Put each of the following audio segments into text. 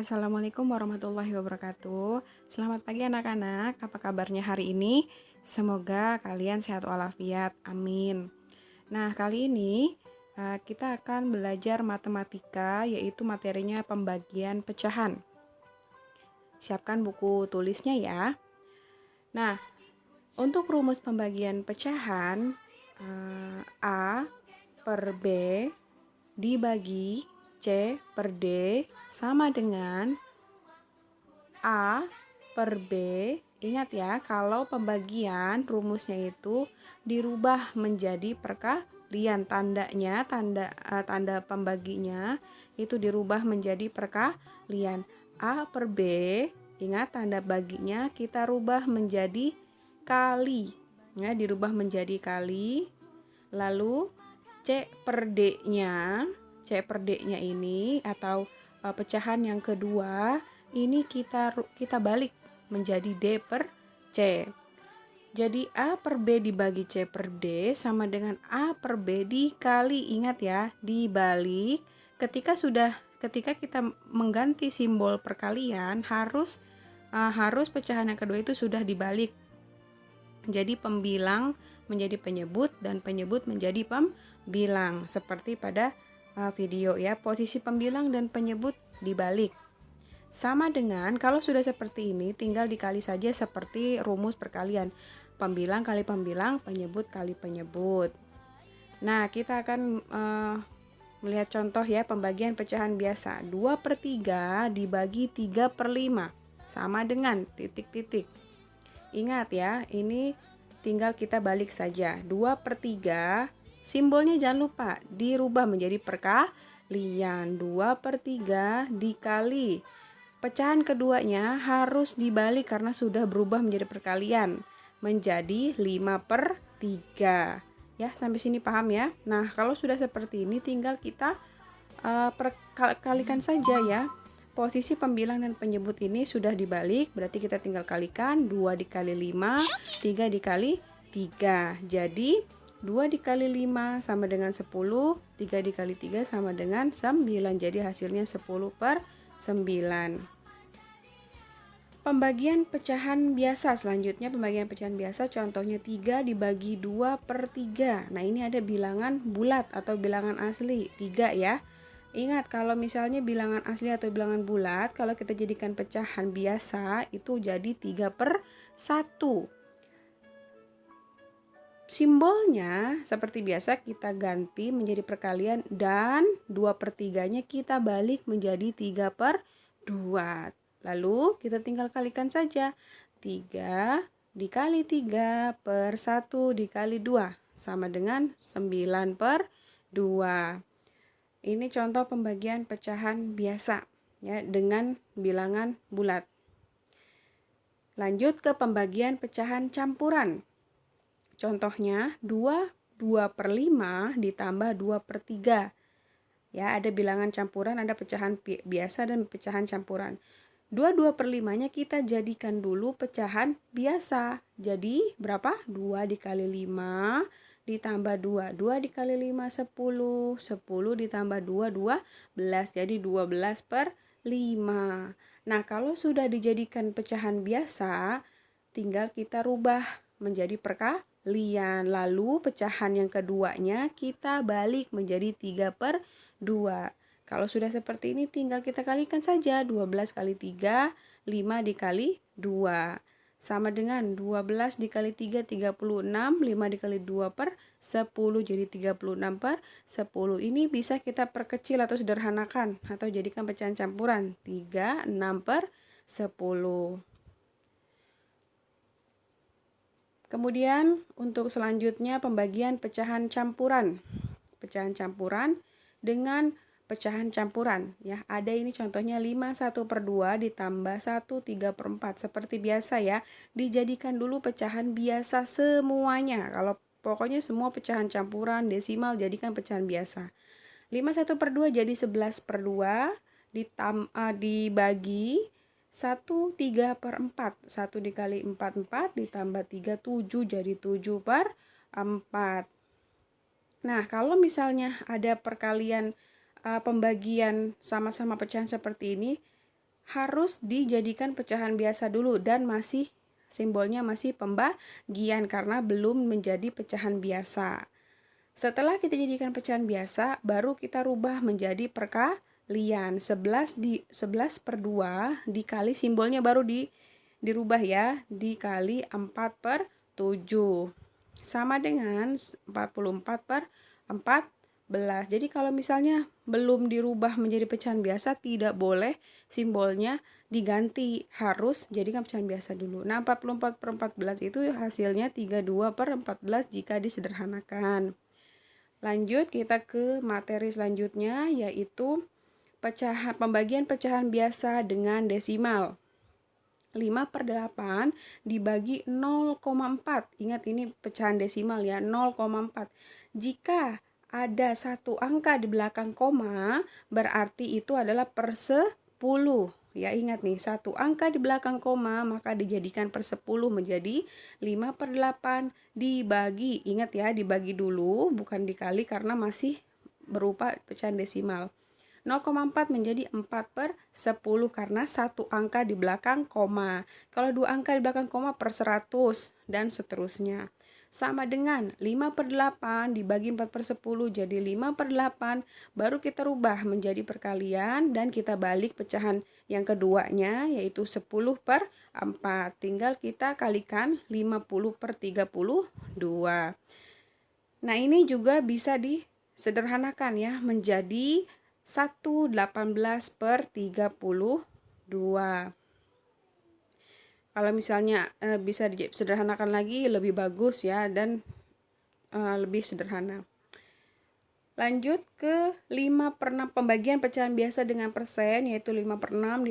Assalamualaikum warahmatullahi wabarakatuh. Selamat pagi anak-anak, apa kabarnya hari ini? Semoga kalian sehat walafiat, amin. Nah, kali ini kita akan belajar matematika, yaitu materinya pembagian pecahan. Siapkan buku tulisnya ya. Nah, untuk rumus pembagian pecahan, A per B dibagi C per D sama dengan A per B. Ingat ya, kalau pembagian rumusnya itu dirubah menjadi perkalian, tanda pembaginya itu dirubah menjadi perkalian. A per B, ingat tanda baginya kita rubah menjadi kali. Ya, dirubah menjadi kali. Lalu C per D-nya ini atau pecahan yang kedua ini kita balik menjadi D per C. Jadi A per B dibagi C per D sama dengan A per B dikali, ingat ya, dibalik. Ketika kita mengganti simbol perkalian harus pecahan yang kedua itu sudah dibalik. Jadi pembilang menjadi penyebut dan penyebut menjadi pembilang seperti pada video ya. Posisi pembilang dan penyebut dibalik. Sama dengan kalau sudah seperti ini tinggal dikali saja seperti rumus perkalian. Pembilang kali pembilang, penyebut kali penyebut. Nah, kita akan melihat contoh ya pembagian pecahan biasa. 2 per 3 dibagi 3 per 5 sama dengan titik-titik. Ingat ya, ini tinggal kita balik saja. 2 per 3, simbolnya jangan lupa dirubah menjadi perkalian. 2 per 3 dikali. Pecahan keduanya harus dibalik karena sudah berubah menjadi perkalian. Menjadi 5 per 3. Ya, sampai sini paham ya? Nah, kalau sudah seperti ini tinggal kita perkalikan saja ya. Posisi pembilang dan penyebut ini sudah dibalik, berarti kita tinggal kalikan 2 dikali 5, 3 dikali 3. Jadi 2 dikali 5 sama dengan 10, 3 dikali 3 sama dengan 9. Jadi hasilnya 10 per 9. Pembagian pecahan biasa, selanjutnya pembagian pecahan biasa contohnya 3 dibagi 2 per 3. Nah, ini ada bilangan bulat atau bilangan asli, 3 ya. Ingat kalau misalnya bilangan asli atau bilangan bulat, kalau kita jadikan pecahan biasa itu jadi 3 per 1. Simbolnya seperti biasa kita ganti menjadi perkalian dan 2 per 3-nya kita balik menjadi 3 per 2. Lalu kita tinggal kalikan saja. 3 dikali 3 per 1 dikali 2 sama dengan 9 per 2. Ini contoh pembagian pecahan biasa ya dengan bilangan bulat. Lanjut ke pembagian pecahan campuran. Contohnya 2 per 5 ditambah 2 per 3. Ya, ada bilangan campuran, ada pecahan biasa dan pecahan campuran. 2 per 5-nya kita jadikan dulu pecahan biasa. Jadi berapa? 2 dikali 5 ditambah 2. 2 dikali 5, 10. 10 ditambah 2, 12. Jadi 12 per 5. Nah, kalau sudah dijadikan pecahan biasa, tinggal kita rubah menjadi perkalian. Lalu pecahan yang keduanya kita balik menjadi 3 per 2. Kalau sudah seperti ini tinggal kita kalikan saja. 12 kali 3, 5 dikali 2. Sama dengan 12 dikali 3, 36. 5 dikali 2 per 10. Jadi 36 per 10. Ini bisa kita perkecil atau sederhanakan. Atau jadikan pecahan campuran. 3, 6 per 10. Kemudian untuk selanjutnya pembagian pecahan campuran. Pecahan campuran dengan pecahan campuran ya. Ada ini contohnya 5 1 per 2 ditambah 1 3 per 4. Seperti biasa ya, dijadikan dulu pecahan biasa semuanya. Kalau pokoknya semua pecahan campuran, desimal jadikan pecahan biasa. 5 1 per 2 jadi 11 per 2 dibagi 1 3 per 4. 1 dikali 4 4 ditambah 3 7 jadi 7 per 4. Nah, kalau misalnya ada perkalian pembagian sama-sama pecahan seperti ini, harus dijadikan pecahan biasa dulu dan simbolnya masih pembagian karena belum menjadi pecahan biasa. Setelah kita jadikan pecahan biasa, baru kita rubah menjadi perkalian. 11/2 dikali simbolnya baru dirubah ya, dikali 4/7. Sama dengan 44/14. Jadi kalau misalnya belum dirubah menjadi pecahan biasa, tidak boleh simbolnya diganti, harus jadikan pecahan biasa dulu. Nah, 44/14 itu hasilnya 32/14 jika disederhanakan. Lanjut kita ke materi selanjutnya, yaitu pembagian pecahan biasa dengan desimal. 5/8 dibagi 0,4. Ingat ini pecahan desimal ya, 0,4. Jika ada satu angka di belakang koma, berarti itu adalah per 10. Ya, ingat nih, satu angka di belakang koma maka dijadikan per 10 menjadi 5/8 dibagi. Ingat ya, dibagi dulu bukan dikali karena masih berupa pecahan desimal. 0,4 menjadi 4/10 karena satu angka di belakang koma. Kalau dua angka di belakang koma per 100 dan seterusnya. Sama dengan 5/8 dibagi 4/10 jadi 5/8, baru kita rubah menjadi perkalian dan kita balik pecahan yang keduanya yaitu 10/4. Tinggal kita kalikan 50/32. Nah, ini juga bisa disederhanakan ya menjadi 1/18/32. Kalau misalnya bisa disederhanakan lagi lebih bagus ya dan lebih sederhana. Lanjut ke 5/6 pembagian pecahan biasa dengan persen, yaitu 5/6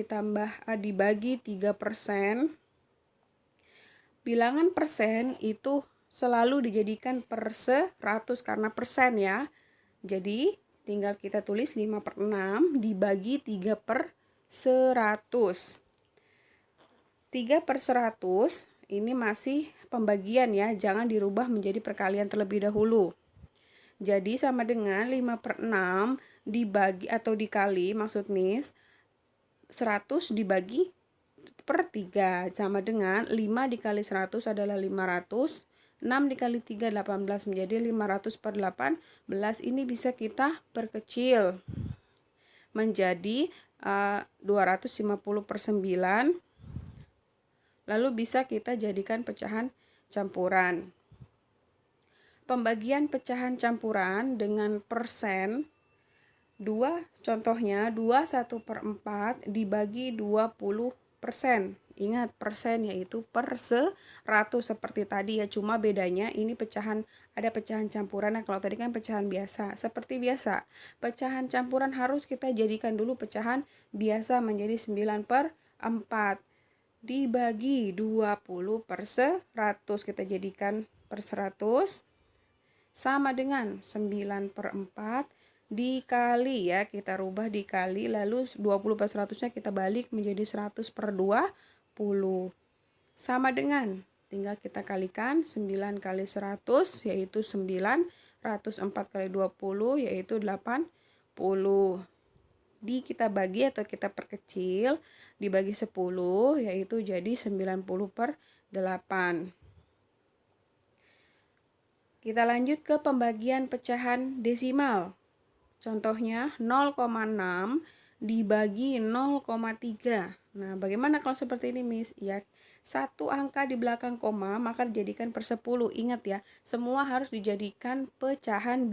dibagi 3%. Bilangan persen itu selalu dijadikan per 100 karena persen ya. Jadi tinggal kita tulis 5/6 dibagi 3/100. 3/100 ini masih pembagian ya, jangan dirubah menjadi perkalian terlebih dahulu. Jadi sama dengan 5/6 dibagi atau dikali, maksud Miss, 100 dibagi per 3 sama dengan 5 dikali 100 adalah 500, 6 dikali 3 18 menjadi 500/18. Ini bisa kita perkecil menjadi 250/9. Lalu bisa kita jadikan pecahan campuran. Pembagian pecahan campuran dengan persen, contohnya 21/4 dibagi 20%. Ingat persen yaitu per 100 seperti tadi ya, cuma bedanya ini ada pecahan campuran. Nah, kalau tadi kan pecahan biasa. Seperti biasa, pecahan campuran harus kita jadikan dulu pecahan biasa menjadi 9/4. Dibagi 20/100, kita jadikan per 100 sama dengan 9/4 dikali ya, kita rubah dikali, lalu 20/100-nya kita balik menjadi 100/20 sama dengan, tinggal kita kalikan 9 kali 100 yaitu 9, 104 kali 20 yaitu 80. Kita bagi atau kita perkecil, dibagi 10 yaitu jadi 90/8. Kita lanjut ke pembagian pecahan desimal. Contohnya 0,6 dibagi 0,3. Nah, bagaimana kalau seperti ini, Miss? Ya, satu angka di belakang koma maka dijadikan per 10. Ingat ya, semua harus dijadikan pecahan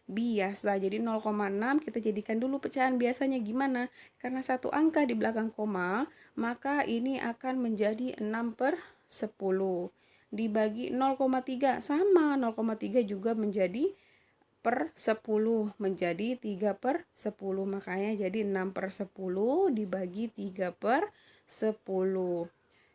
biasa. Jadi 0,6 kita jadikan dulu pecahan biasanya. Gimana? Karena satu angka di belakang koma, maka ini akan menjadi 6/10. Dibagi 0,3 sama, 0,3 juga menjadi per 10 menjadi 3/10. Makanya jadi 6/10 dibagi 3/10.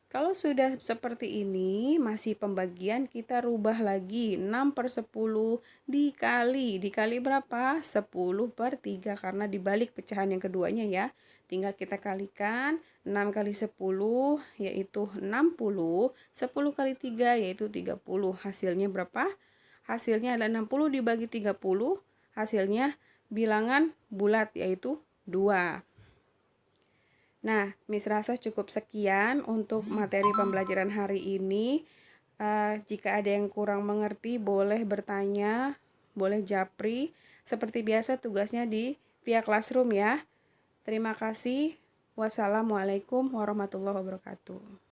Kalau sudah seperti ini, masih pembagian, kita rubah lagi 6/10 dikali berapa? 10/3 karena dibalik pecahan yang keduanya ya. Tinggal kita kalikan 6 kali 10 yaitu 60, 10 kali 3 yaitu 30. Hasilnya berapa? Hasilnya adalah 60 dibagi 30, hasilnya bilangan bulat yaitu 2. Nah, Miss rasa cukup sekian untuk materi pembelajaran hari ini. Jika ada yang kurang mengerti, boleh bertanya, boleh japri. Seperti biasa tugasnya di via Classroom ya. Terima kasih. Wassalamualaikum warahmatullahi wabarakatuh.